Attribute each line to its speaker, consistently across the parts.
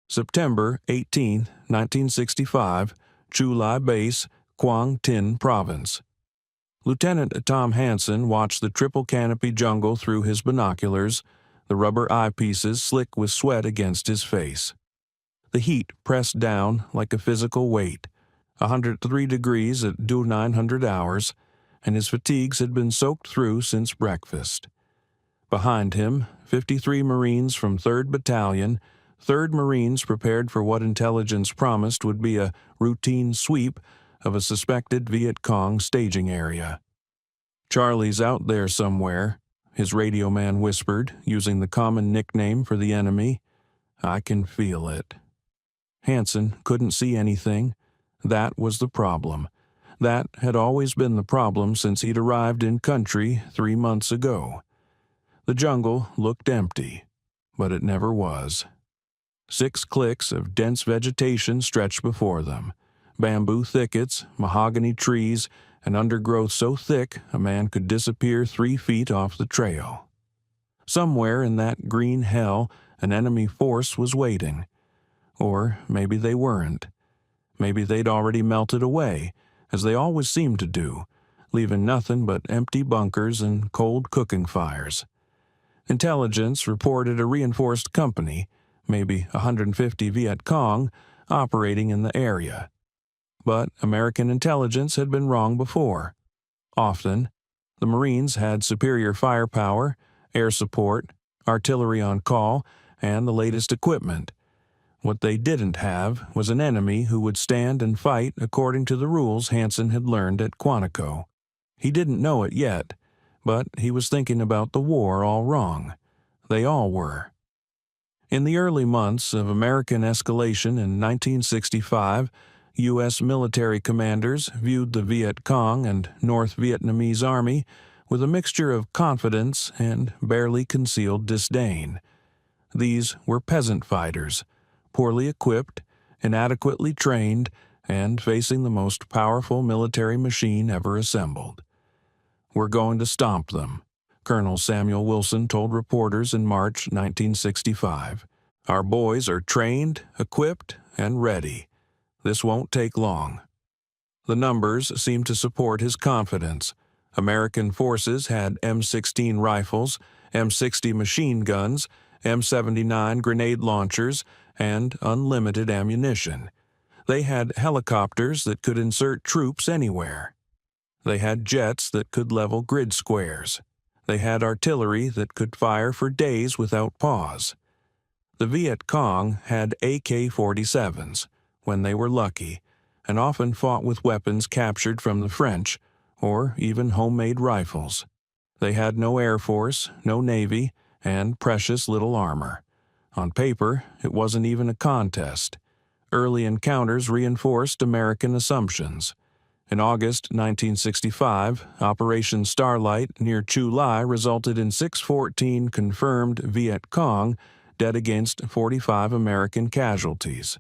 Speaker 1: September 18, 1965, Chu Lai Base, Quang Tin Province. Lieutenant Tom Hansen watched the triple canopy jungle through his binoculars, the rubber eyepieces slick with sweat against his face. The heat pressed down like a physical weight, 103 degrees at due 900 hours, and his fatigues had been soaked through since breakfast. Behind him, 53 Marines from 3rd Battalion, 3rd Marines prepared for what intelligence promised would be a routine sweep of a suspected Viet Cong staging area. "Charlie's out there somewhere," his radio man whispered, using the common nickname for the enemy. "I can feel it." Hansen couldn't see anything. That was the problem. That had always been the problem since he'd arrived in country 3 months ago. The jungle looked empty, but it never was. 6 clicks of dense vegetation stretched before them. Bamboo thickets, mahogany trees, and undergrowth so thick a man could disappear 3 feet off the trail. Somewhere in that green hell, an enemy force was waiting. Or maybe they weren't. Maybe they'd already melted away, as they always seemed to do, leaving nothing but empty bunkers and cold cooking fires. Intelligence reported a reinforced company, maybe 150 Viet Cong, operating in the area. But American intelligence had been wrong before. Often, the Marines had superior firepower, air support, artillery on call, and the latest equipment. What they didn't have was an enemy who would stand and fight according to the rules Hansen had learned at Quantico. He didn't know it yet, but he was thinking about the war all wrong. They all were. In the early months of American escalation in 1965, U.S. military commanders viewed the Viet Cong and North Vietnamese Army with a mixture of confidence and barely concealed disdain. These were peasant fighters, poorly equipped, inadequately trained, and facing the most powerful military machine ever assembled. "We're going to stomp them," Colonel Samuel Wilson told reporters in March 1965. "Our boys are trained, equipped, and ready. This won't take long." The numbers seemed to support his confidence. American forces had M16 rifles, M60 machine guns, M79 grenade launchers, and unlimited ammunition. They had helicopters that could insert troops anywhere. They had jets that could level grid squares. They had artillery that could fire for days without pause. The Viet Cong had AK-47s, when they were lucky, and often fought with weapons captured from the French, or even homemade rifles. They had no Air Force, no Navy, and precious little armor. On paper, it wasn't even a contest. Early encounters reinforced American assumptions. In August 1965, Operation Starlight near Chu Lai resulted in 614 confirmed Viet Cong, dead against 45 American casualties.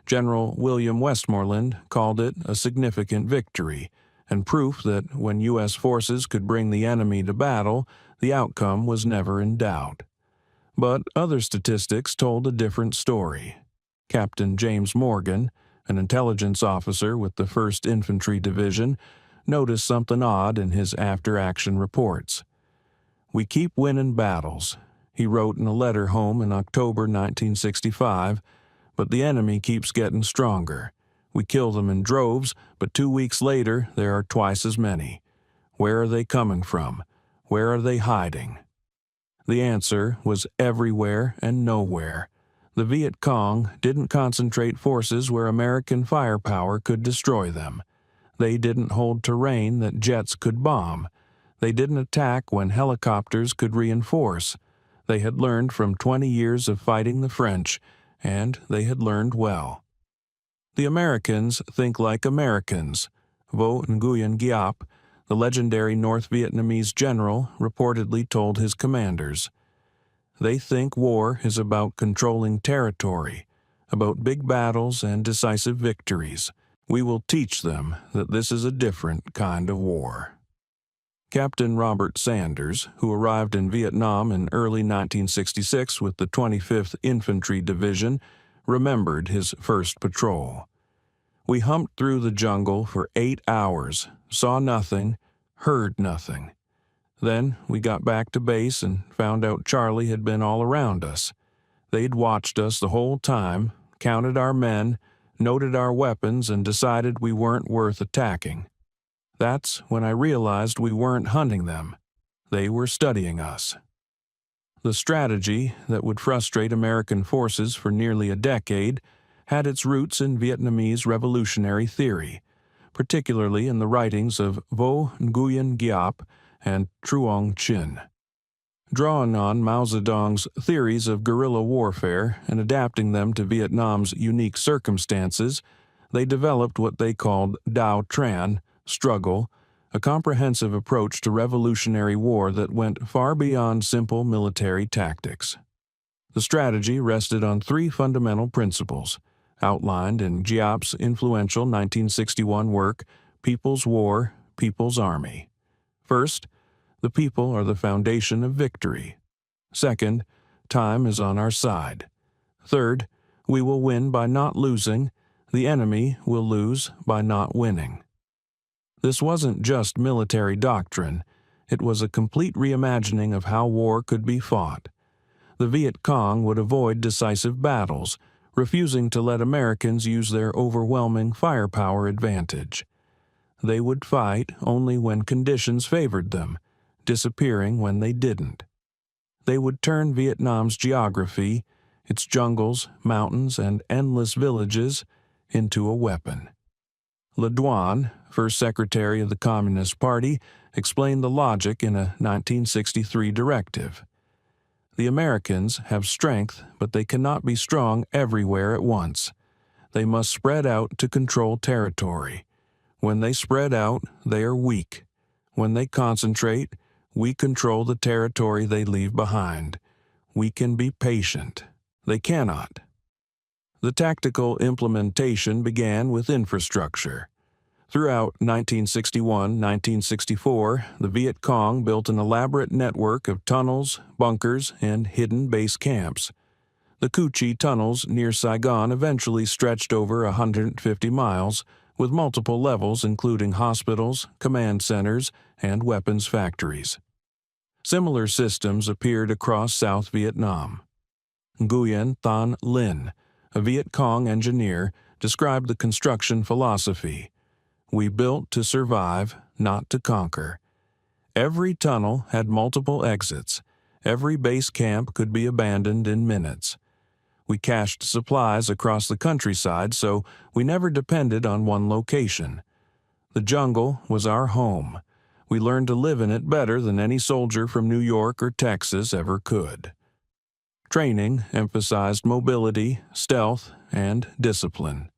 Speaker 1: General William Westmoreland called it a significant victory, and proof that when U.S. forces could bring the enemy to battle, the outcome was never in doubt. But other statistics told a different story. Captain James Morgan, an intelligence officer with the 1st Infantry Division, noticed something odd in his after-action reports. "We keep winning battles," he wrote in a letter home in October 1965, "but the enemy keeps getting stronger. We kill them in droves, but 2 weeks later there are twice as many. Where are they coming from? Where are they hiding?" The answer was everywhere and nowhere. The Viet Cong didn't concentrate forces where American firepower could destroy them. They didn't hold terrain that jets could bomb. They didn't attack when helicopters could reinforce. They had learned from 20 years of fighting the French, and they had learned well. The Americans think like Americans. Vo Nguyen Giap, the legendary North Vietnamese general, reportedly told his commanders. They think war is about controlling territory, about big battles and decisive victories. We will teach them that this is a different kind of war. Captain Robert Sanders, who arrived in Vietnam in early 1966 with the 25th Infantry Division, remembered his first patrol. We humped through the jungle for 8 hours, saw nothing, heard nothing. Then we got back to base and found out Charlie had been all around us. They'd watched us the whole time, counted our men, noted our weapons, and decided we weren't worth attacking. That's when I realized we weren't hunting them. They were studying us. The strategy that would frustrate American forces for nearly a decade had its roots in Vietnamese revolutionary theory, particularly in the writings of Vo Nguyen Giap and Truong Trinh. Drawing on Mao Zedong's theories of guerrilla warfare and adapting them to Vietnam's unique circumstances, they developed what they called doctrine, struggle, a comprehensive approach to revolutionary war that went far beyond simple military tactics. The strategy rested on 3 fundamental principles, outlined in Giap's influential 1961 work, People's War, People's Army. First, the people are the foundation of victory. Second, time is on our side. Third, we will win by not losing. The enemy will lose by not winning. This wasn't just military doctrine. It was a complete reimagining of how war could be fought. The Viet Cong would avoid decisive battles, refusing to let Americans use their overwhelming firepower advantage. They would fight only when conditions favored them, disappearing when they didn't. They would turn Vietnam's geography, its jungles, mountains, and endless villages, into a weapon. Le Duan, first secretary of the Communist Party, explained the logic in a 1963 directive. The Americans have strength, but they cannot be strong everywhere at once. They must spread out to control territory. When they spread out, they are weak. When they concentrate, we control the territory they leave behind. We can be patient. They cannot. The tactical implementation began with infrastructure. Throughout 1961-1964, the Viet Cong built an elaborate network of tunnels, bunkers, and hidden base camps. The Cu Chi tunnels near Saigon eventually stretched over 150 miles, with multiple levels including hospitals, command centers, and weapons factories. Similar systems appeared across South Vietnam. Nguyen Thanh Linh, a Viet Cong engineer, described the construction philosophy. We built to survive, not to conquer. Every tunnel had multiple exits. Every base camp could be abandoned in minutes. We cached supplies across the countryside, so we never depended on one location. The jungle was our home. We learned to live in it better than any soldier from New York or Texas ever could. Training emphasized mobility, stealth, and discipline.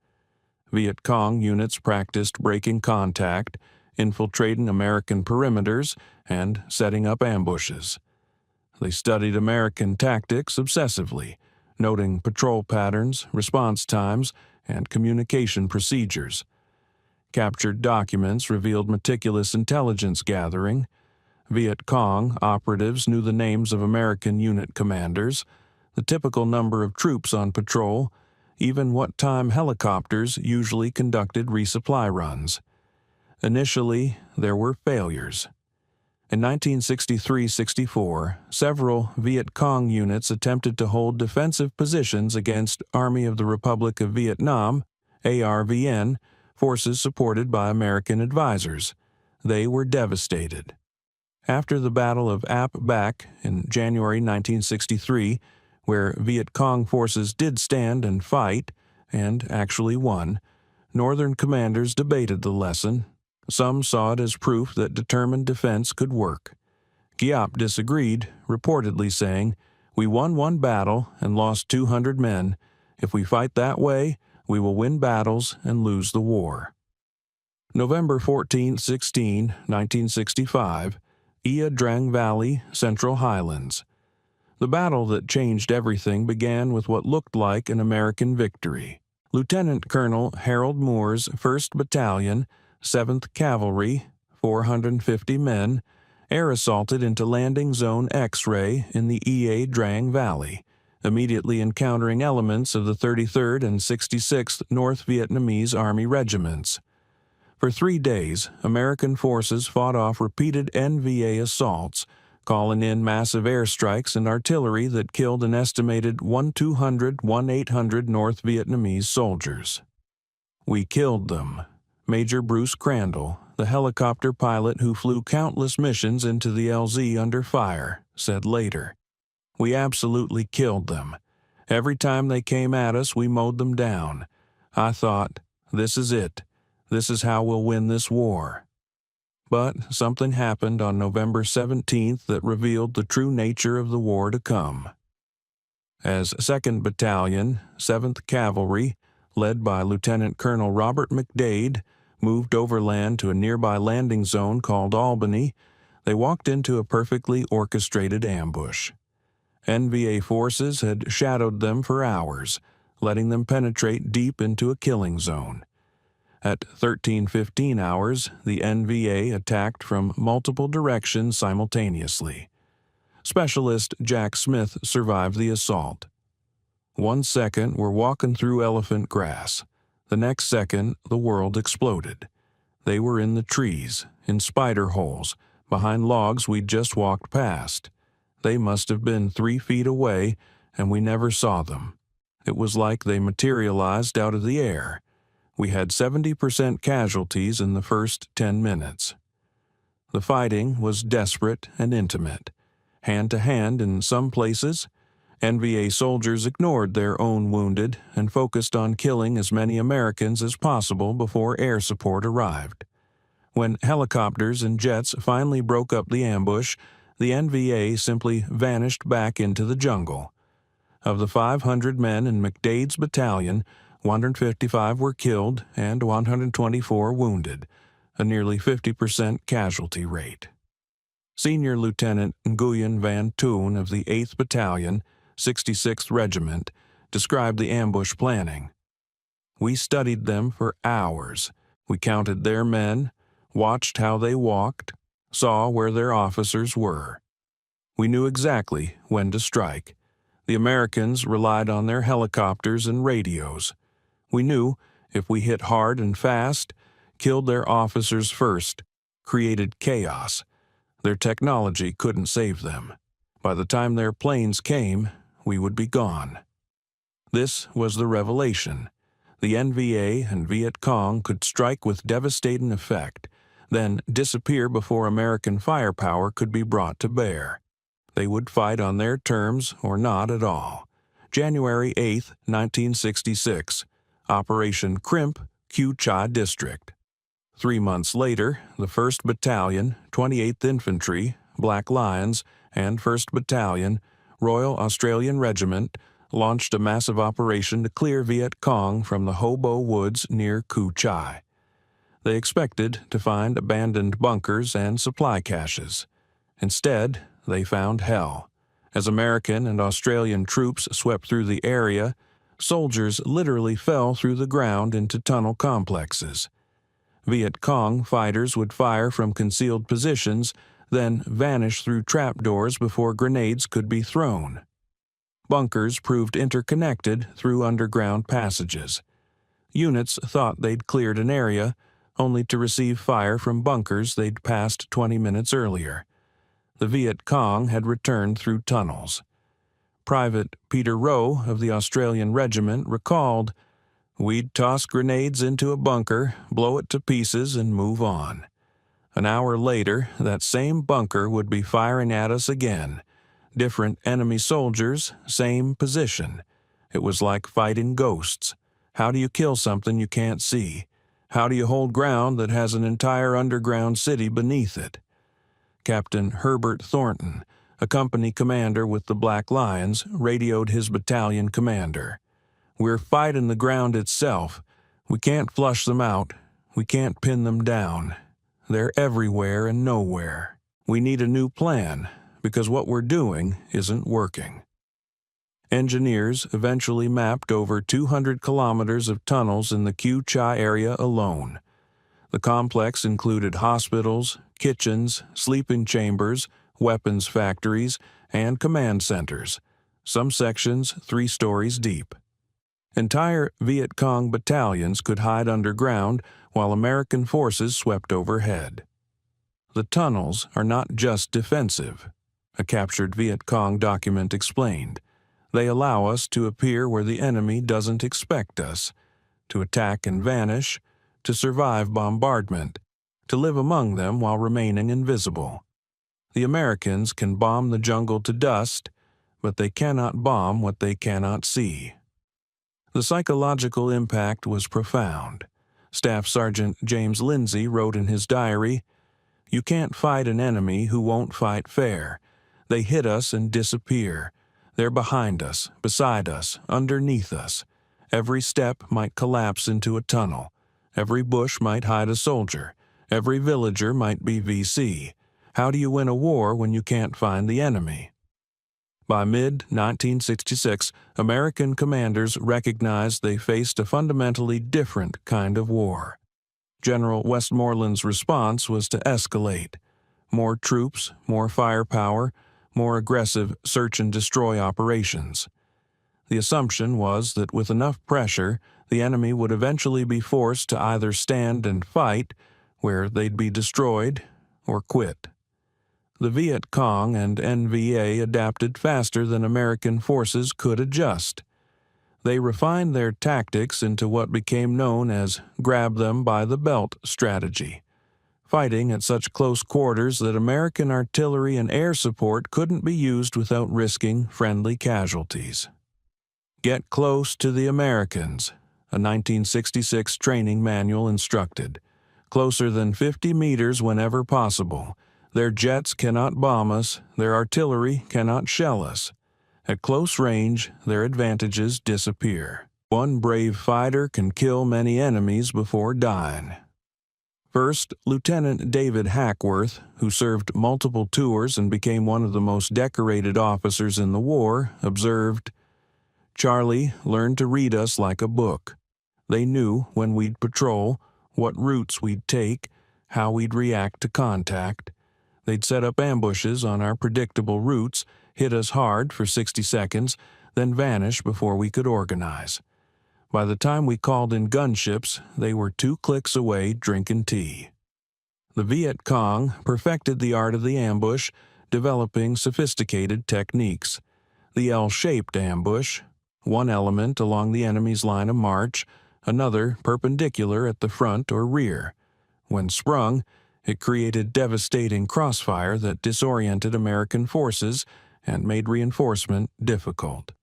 Speaker 1: Viet Cong units practiced breaking contact, infiltrating American perimeters, and setting up ambushes. They studied American tactics obsessively, noting patrol patterns, response times, and communication procedures. Captured documents revealed meticulous intelligence gathering. Viet Cong operatives knew the names of American unit commanders, the typical number of troops on patrol, even what time helicopters usually conducted resupply runs. Initially, there were failures. In 1963-64, several Viet Cong units attempted to hold defensive positions against Army of the Republic of Vietnam, ARVN, forces supported by American advisors. They were devastated. After the Battle of Ap Bac in January 1963, where Viet Cong forces did stand and fight, and actually won, Northern commanders debated the lesson. Some saw it as proof that determined defense could work. Giap disagreed, reportedly saying, "We won one battle and lost 200 men. If we fight that way, we will win battles and lose the war." November 14-16, 1965, Drang Valley, Central Highlands. The battle that changed everything began with what looked like an American victory. Lieutenant Colonel Harold Moore's 1st Battalion, 7th Cavalry, 450 men, air assaulted into Landing Zone X-ray in the Drang Valley, immediately encountering elements of the 33rd and 66th North Vietnamese Army regiments. For 3 days, American forces fought off repeated NVA assaults, calling in massive airstrikes and artillery that killed an estimated 1,200–1,800 North Vietnamese soldiers. "We killed them," Major Bruce Crandall, the helicopter pilot who flew countless missions into the LZ under fire, said later. "We absolutely killed them. Every time they came at us, we mowed them down. I thought, this is it. This is how we'll win this war." But something happened on November 17th that revealed the true nature of the war to come. As 2nd Battalion, 7th Cavalry, led by Lieutenant Colonel Robert McDade, moved overland to a nearby landing zone called Albany, they walked into a perfectly orchestrated ambush. NVA forces had shadowed them for hours, letting them penetrate deep into a killing zone. At 13:15 hours, the NVA attacked from multiple directions simultaneously. Specialist Jack Smith survived the assault. 1 second, we're walking through elephant grass. The next second, the world exploded. They were in the trees, in spider holes, behind logs we'd just walked past. They must have been 3 feet away, and we never saw them. It was like they materialized out of the air. We had 70% casualties in the first 10 minutes. The fighting was desperate and intimate. Hand to hand in some places, NVA soldiers ignored their own wounded and focused on killing as many Americans as possible before air support arrived. When helicopters and jets finally broke up the ambush, the NVA simply vanished back into the jungle. Of the 500 men in McDade's battalion, 155 were killed and 124 wounded, a nearly 50% casualty rate. Senior Lieutenant Nguyen Van Toon of the 8th Battalion, 66th Regiment, described the ambush planning. "We studied them for hours. We counted their men, watched how they walked, saw where their officers were. We knew exactly when to strike. The Americans relied on their helicopters and radios. We knew if we hit hard and fast, killed their officers first, created chaos, their technology couldn't save them. By the time their planes came, we would be gone." This was the revelation. The NVA and Viet Cong could strike with devastating effect, then disappear before American firepower could be brought to bear. They would fight on their terms or not at all. January 8, 1966. Operation Crimp, Cu Chi District. 3 months later, the 1st Battalion, 28th Infantry, Black Lions, and 1st Battalion, Royal Australian Regiment, launched a massive operation to clear Viet Cong from the Hobo Woods near Cu Chi. They expected to find abandoned bunkers and supply caches. Instead, they found hell. As American and Australian troops swept through the area, soldiers literally fell through the ground into tunnel complexes. Viet Cong fighters would fire from concealed positions, then vanish through trapdoors before grenades could be thrown. Bunkers proved interconnected through underground passages. Units thought they'd cleared an area, only to receive fire from bunkers they'd passed 20 minutes earlier. The Viet Cong had returned through tunnels. Private Peter Rowe of the Australian Regiment recalled, "We'd toss grenades into a bunker, blow it to pieces, and move on. An hour later, that same bunker would be firing at us again. Different enemy soldiers, same position. It was like fighting ghosts. How do you kill something you can't see? How do you hold ground that has an entire underground city beneath it?" Captain Herbert Thornton, a company commander with the Black Lions, radioed his battalion commander. "We're fighting the ground itself. We can't flush them out. We can't pin them down. They're everywhere and nowhere. We need a new plan, because what we're doing isn't working." Engineers eventually mapped over 200 kilometers of tunnels in the Cu Chi area alone. The complex included hospitals, kitchens, sleeping chambers, weapons factories, and command centers. some sections 3 stories deep. Entire Viet Cong battalions could hide underground while American forces swept overhead. The tunnels are not just defensive, a captured Viet Cong document explained. They allow us to appear where the enemy doesn't expect us, to attack and vanish, to survive bombardment, to live among them while remaining invisible. The Americans can bomb the jungle to dust, but they cannot bomb what they cannot see. The psychological impact was profound. Staff Sergeant James Lindsay wrote in his diary, "You can't fight an enemy who won't fight fair. They hit us and disappear. They're behind us, beside us, underneath us. Every step might collapse into a tunnel. Every bush might hide a soldier. Every villager might be VC. How do you win a war when you can't find the enemy?" By mid-1966, American commanders recognized they faced a fundamentally different kind of war. General Westmoreland's response was to escalate. More troops, more firepower, more aggressive search-and-destroy operations. The assumption was that with enough pressure, the enemy would eventually be forced to either stand and fight, where they'd be destroyed, or quit. The Viet Cong and NVA adapted faster than American forces could adjust. They refined their tactics into what became known as grab them by the belt strategy, fighting at such close quarters that American artillery and air support couldn't be used without risking friendly casualties. Get close to the Americans, a 1966 training manual instructed. Closer than 50 meters whenever possible. Their jets cannot bomb us, their artillery cannot shell us. At close range, their advantages disappear. One brave fighter can kill many enemies before dying. First Lieutenant David Hackworth, who served multiple tours and became one of the most decorated officers in the war, observed, "Charlie learned to read us like a book. They knew when we'd patrol, what routes we'd take, how we'd react to contact. They'd set up ambushes on our predictable routes, hit us hard for 60 seconds, then vanish before we could organize. By the time we called in gunships, they were 2 clicks away drinking tea." The Viet Cong perfected the art of the ambush, developing sophisticated techniques. The L-shaped ambush, one element along the enemy's line of march, another perpendicular at the front or rear. When sprung, it created devastating crossfire that disoriented American forces and made reinforcement difficult.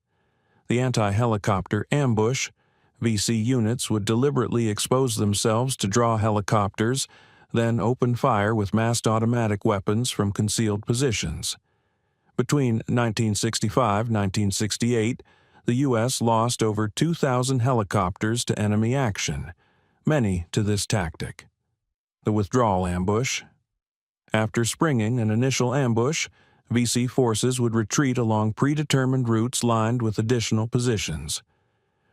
Speaker 1: The anti-helicopter ambush, VC units would deliberately expose themselves to draw helicopters, then open fire with massed automatic weapons from concealed positions. Between 1965 and 1968, the U.S. lost over 2,000 helicopters to enemy action, many to this tactic. The withdrawal ambush. After springing an initial ambush, VC forces would retreat along predetermined routes lined with additional positions.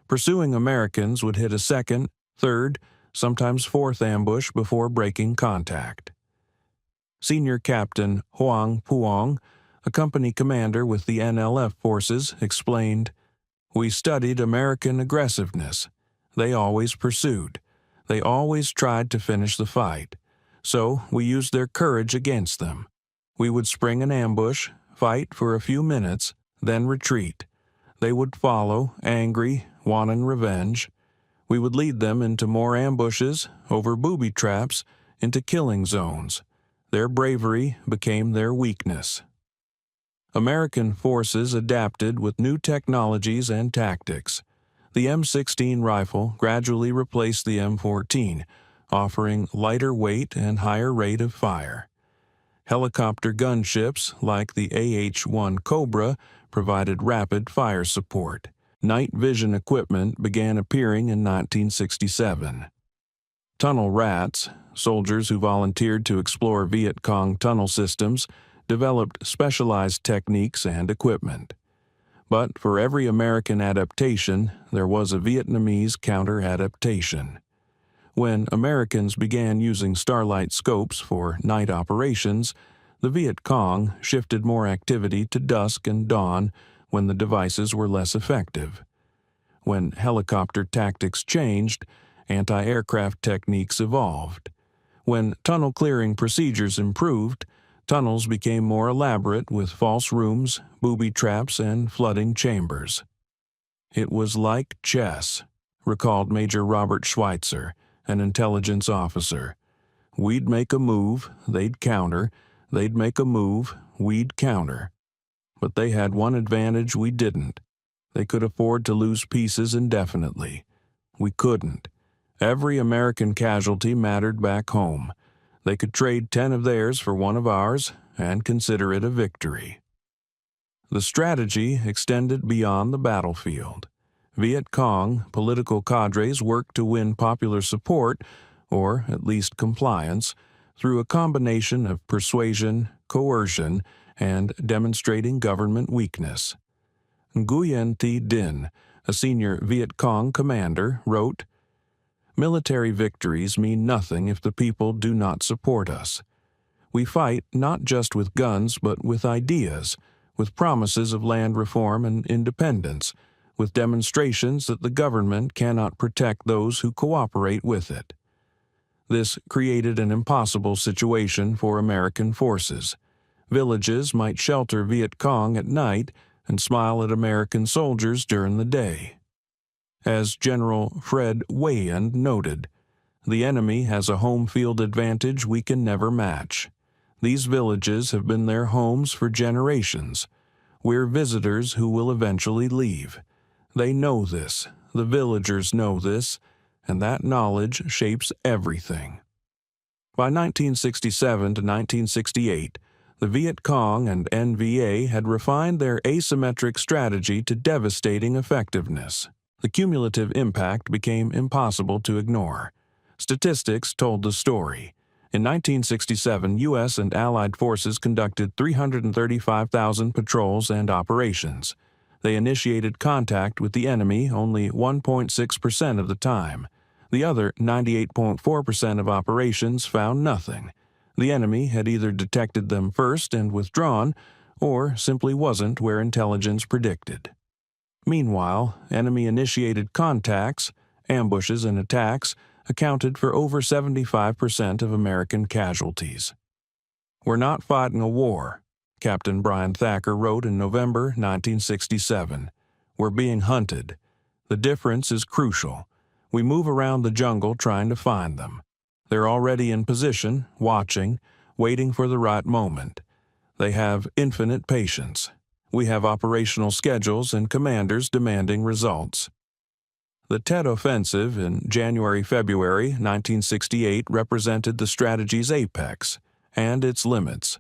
Speaker 1: Pursuing Americans would hit a second, third, sometimes fourth ambush before breaking contact. Senior Captain Hoang Puong, a company commander with the NLF forces, explained, "We studied American aggressiveness. They always pursued. They always tried to finish the fight. So we used their courage against them. We would spring an ambush, fight for a few minutes, then retreat. They would follow, angry, wanting revenge. We would lead them into more ambushes, over booby traps, into killing zones. Their bravery became their weakness." American forces adapted with new technologies and tactics. The M16 rifle gradually replaced the M14, offering lighter weight and higher rate of fire. Helicopter gunships like the AH-1 Cobra provided rapid fire support. Night vision equipment began appearing in 1967. Tunnel rats, soldiers who volunteered to explore Viet Cong tunnel systems, developed specialized techniques and equipment. But for every American adaptation, there was a Vietnamese counter-adaptation. When Americans began using starlight scopes for night operations, the Viet Cong shifted more activity to dusk and dawn when the devices were less effective. When helicopter tactics changed, anti-aircraft techniques evolved. When tunnel clearing procedures improved, tunnels became more elaborate with false rooms, booby traps, and flooding chambers. It was like chess, recalled Major Robert Schweitzer, an intelligence officer. We'd make a move, they'd counter, they'd make a move, we'd counter. But they had one advantage we didn't. They could afford to lose pieces indefinitely. We couldn't. Every American casualty mattered back home. They could trade 10 of theirs for one of ours and consider it a victory. The strategy extended beyond the battlefield. Viet Cong political cadres worked to win popular support, or at least compliance, through a combination of persuasion, coercion, and demonstrating government weakness. Nguyen Giap, a senior Viet Cong commander, wrote, "Military victories mean nothing if the people do not support us. We fight not just with guns but with ideas, with promises of land reform and independence, with demonstrations that the government cannot protect those who cooperate with it." This created an impossible situation for American forces. Villages might shelter Viet Cong at night and smile at American soldiers during the day. As General Fred Weyand noted, "The enemy has a home field advantage we can never match. These villages have been their homes for generations. We're visitors who will eventually leave. They know this, the villagers know this, and that knowledge shapes everything." By 1967 to 1968, the Viet Cong and NVA had refined their asymmetric strategy to devastating effectiveness. The cumulative impact became impossible to ignore. Statistics told the story. In 1967, U.S. and Allied forces conducted 335,000 patrols and operations. They initiated contact with the enemy only 1.6% of the time. The other 98.4% of operations found nothing. The enemy had either detected them first and withdrawn, or simply wasn't where intelligence predicted. Meanwhile, enemy-initiated contacts, ambushes, and attacks accounted for over 75% of American casualties. "We're not fighting a war," Captain Brian Thacker wrote in November 1967. "We're being hunted. The difference is crucial. We move around the jungle trying to find them. They're already in position, watching, waiting for the right moment. They have infinite patience. We have operational schedules and commanders demanding results." The Tet Offensive in January-February 1968 represented the strategy's apex and its limits.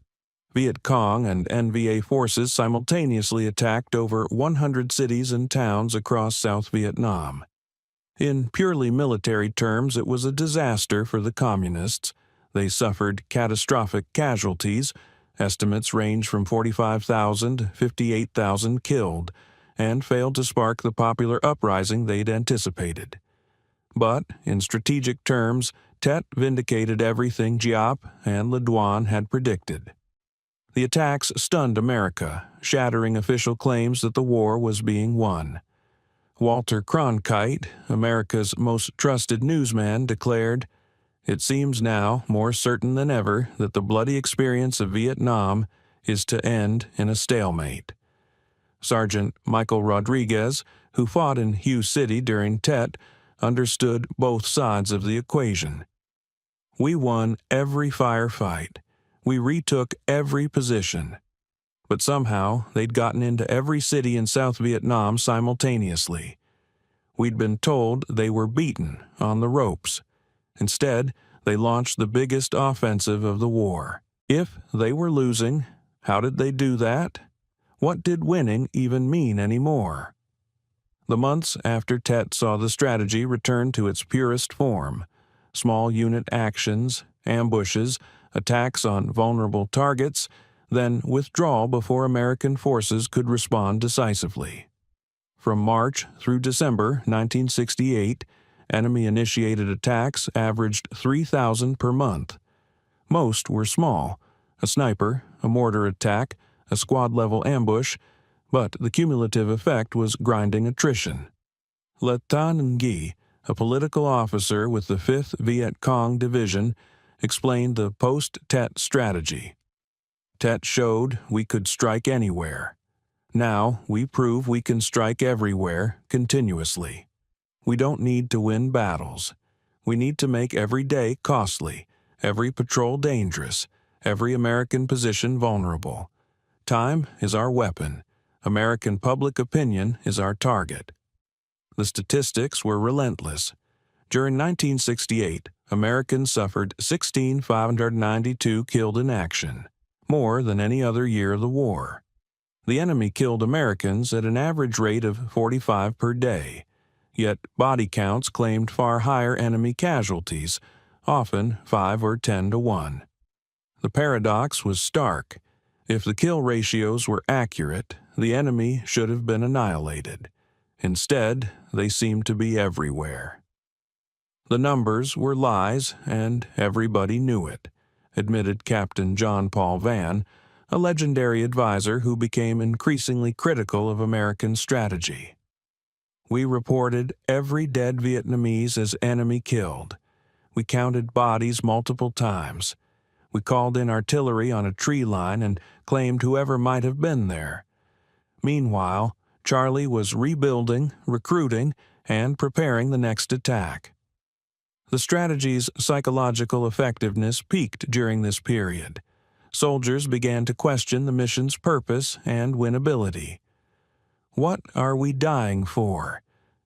Speaker 1: Viet Cong and NVA forces simultaneously attacked over 100 cities and towns across South Vietnam. In purely military terms, it was a disaster for the Communists. They suffered catastrophic casualties. Estimates range from 45,000 to 58,000 killed, and failed to spark the popular uprising they'd anticipated. But, in strategic terms, Tet vindicated everything Giap and Le Duan had predicted. The attacks stunned America, shattering official claims that the war was being won. Walter Cronkite, America's most trusted newsman, declared, "It seems now more certain than ever that the bloody experience of Vietnam is to end in a stalemate." Sergeant Michael Rodriguez, who fought in Hue City during Tet, understood both sides of the equation. "We won every firefight. We retook every position. But somehow they'd gotten into every city in South Vietnam simultaneously. We'd been told they were beaten on the ropes. Instead, they launched the biggest offensive of the war. If they were losing, how did they do that? What did winning even mean anymore?" The months after Tet saw the strategy return to its purest form. Small unit actions, ambushes, attacks on vulnerable targets, then withdrawal before American forces could respond decisively. From March through December 1968, enemy-initiated attacks averaged 3,000 per month. Most were small: a sniper, a mortar attack, a squad-level ambush, But the cumulative effect was grinding attrition. Le Tan Nguyen, a political officer with the 5th Viet Cong Division, explained the post-Tet strategy. Tet showed we could strike anywhere. Now we prove we can strike everywhere, continuously. We don't need to win battles. We need to make every day costly, every patrol dangerous, every American position vulnerable. Time is our weapon. American public opinion is our target. The statistics were relentless. During 1968, Americans suffered 16,592 killed in action, more than any other year of the war. The enemy killed Americans at an average rate of 45 per day, yet body counts claimed far higher enemy casualties, often 5 or 10 to 1. The paradox was stark. If the kill ratios were accurate, the enemy should have been annihilated. Instead, they seemed to be everywhere. The numbers were lies, and everybody knew it, admitted Captain John Paul Vann, a legendary advisor who became increasingly critical of American strategy. We reported every dead Vietnamese as enemy killed. We counted bodies multiple times. We called in artillery on a tree line and claimed whoever might have been there. Meanwhile, Charlie was rebuilding, recruiting, and preparing the next attack. The strategy's psychological effectiveness peaked during this period. Soldiers began to question the mission's purpose and winnability. "What are we dying for?"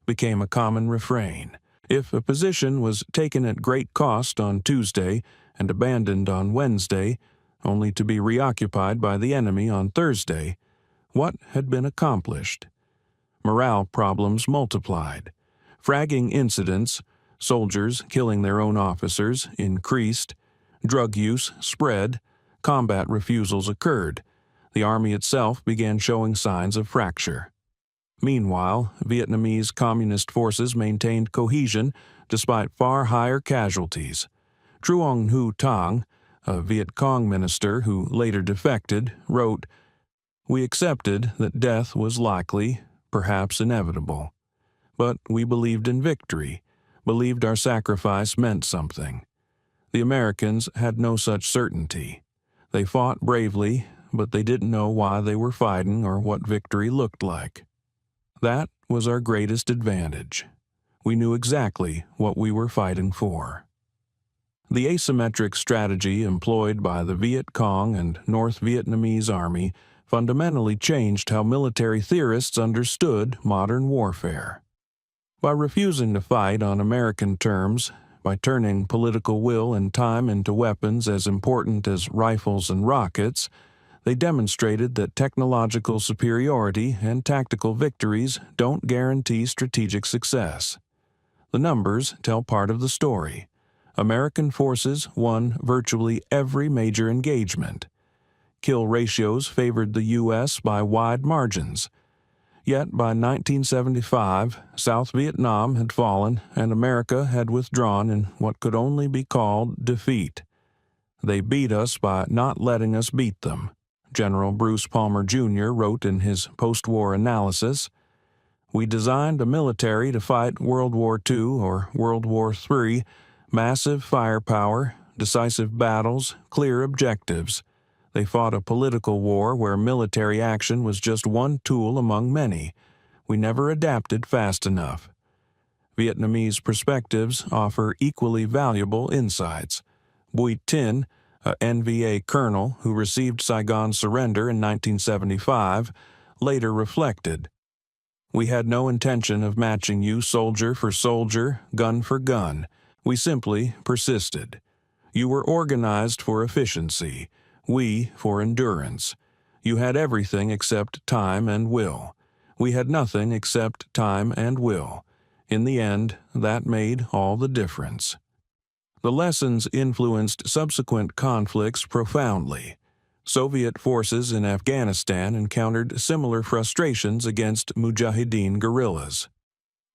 Speaker 1: became a common refrain. If a position was taken at great cost on Tuesday and abandoned on Wednesday, only to be reoccupied by the enemy on Thursday, what had been accomplished? Morale problems multiplied. Fragging incidents, soldiers killing their own officers, increased. Drug use spread. Combat refusals occurred. The Army itself began showing signs of fracture. Meanwhile, Vietnamese Communist forces maintained cohesion despite far higher casualties. Truong Hu Tang, a Viet Cong minister who later defected, wrote, "We accepted that death was likely, perhaps inevitable. But we believed in victory, believed our sacrifice meant something. The Americans had no such certainty. They fought bravely, but they didn't know why they were fighting or what victory looked like. That was our greatest advantage. We knew exactly what we were fighting for." The asymmetric strategy employed by the Viet Cong and North Vietnamese Army fundamentally changed how military theorists understood modern warfare. By refusing to fight on American terms, by turning political will and time into weapons as important as rifles and rockets, they demonstrated that technological superiority and tactical victories don't guarantee strategic success. The numbers tell part of the story. American forces won virtually every major engagement. Kill ratios favored the U.S. by wide margins. Yet by 1975, South Vietnam had fallen and America had withdrawn in what could only be called defeat. "They beat us by not letting us beat them," General Bruce Palmer Jr. wrote in his post-war analysis. "We designed a military to fight World War II or World War III, massive firepower, decisive battles, clear objectives. They fought a political war where military action was just one tool among many. We never adapted fast enough." Vietnamese perspectives offer equally valuable insights. Bui Tin, a NVA colonel who received Saigon's surrender in 1975, later reflected, "We had no intention of matching you soldier for soldier, gun for gun. We simply persisted. You were organized for efficiency, we for endurance. You had everything except time and will. We had nothing except time and will. In the end, that made all the difference." The lessons influenced subsequent conflicts profoundly. Soviet forces in Afghanistan encountered similar frustrations against Mujahideen guerrillas.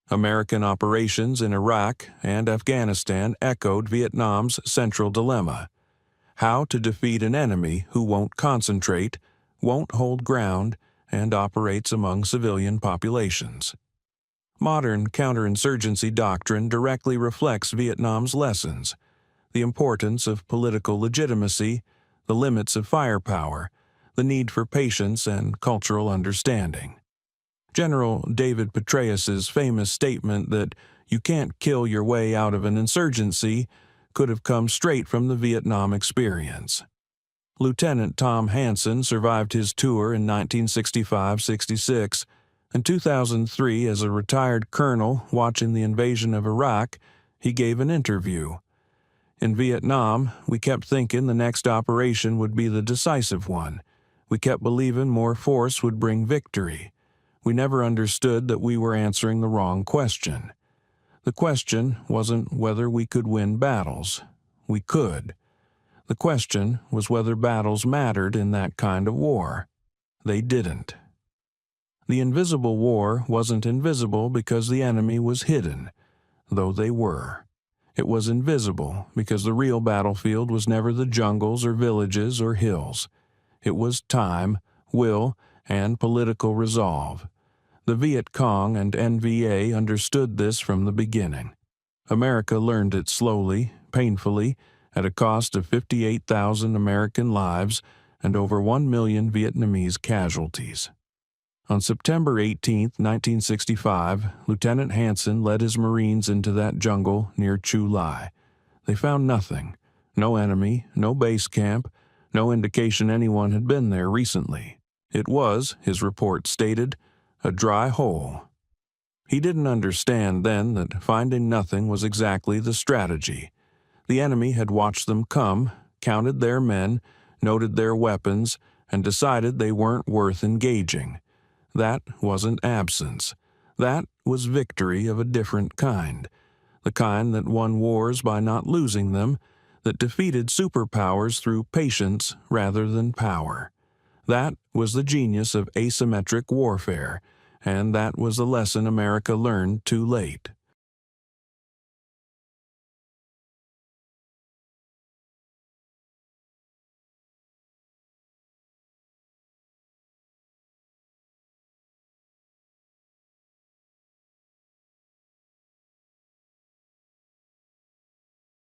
Speaker 1: American operations in Iraq and Afghanistan echoed Vietnam's central dilemma: how to defeat an enemy who won't concentrate, won't hold ground, and operates among civilian populations. Modern counterinsurgency doctrine directly reflects Vietnam's lessons: the importance of political legitimacy, the limits of firepower, the need for patience and cultural understanding. General David Petraeus's famous statement that you can't kill your way out of an insurgency could have come straight from the Vietnam experience. Lieutenant Tom Hansen survived his tour in 1965-66. In 2003, as a retired colonel watching the invasion of Iraq, he gave an interview. In Vietnam, we kept thinking the next operation would be the decisive one. We kept believing more force would bring victory. We never understood that we were answering the wrong question. The question wasn't whether we could win battles. We could. The question was whether battles mattered in that kind of war. They didn't. The invisible war wasn't invisible because the enemy was hidden, though they were. It was invisible because the real battlefield was never the jungles or villages or hills. It was time, will, and political resolve. The Viet Cong and NVA understood this from the beginning. America learned it slowly, painfully, at a cost of 58,000 American lives and over 1 million Vietnamese casualties. On September 18, 1965, Lieutenant Hansen led his Marines into that jungle near Chu Lai. They found nothing: no enemy, no base camp, no indication anyone had been there recently. It was, his report stated, a dry hole. He didn't understand then that finding nothing was exactly the strategy. The enemy had watched them come, counted their men, noted their weapons, and decided they weren't worth engaging. That wasn't absence. That was victory of a different kind. The kind that won wars by not losing them, that defeated superpowers through patience rather than power. That was the genius of asymmetric warfare, and that was the lesson America learned too late.